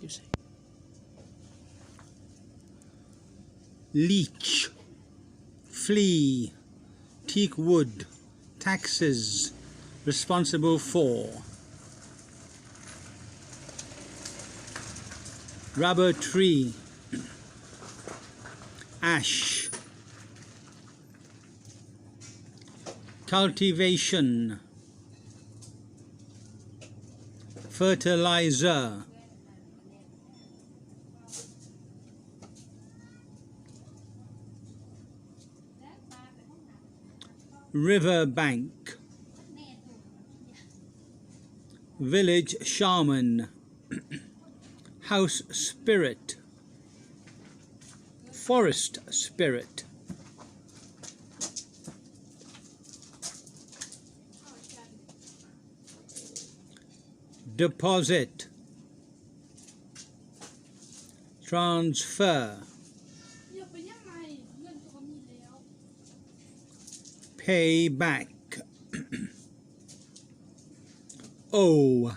you say? Leech, flee, teak wood, taxes, responsible for. Rubber tree, ash. Cultivation, fertilizer. River bank, village shaman, house spirit, forest spirit. Deposit, transfer, pay back. Owe,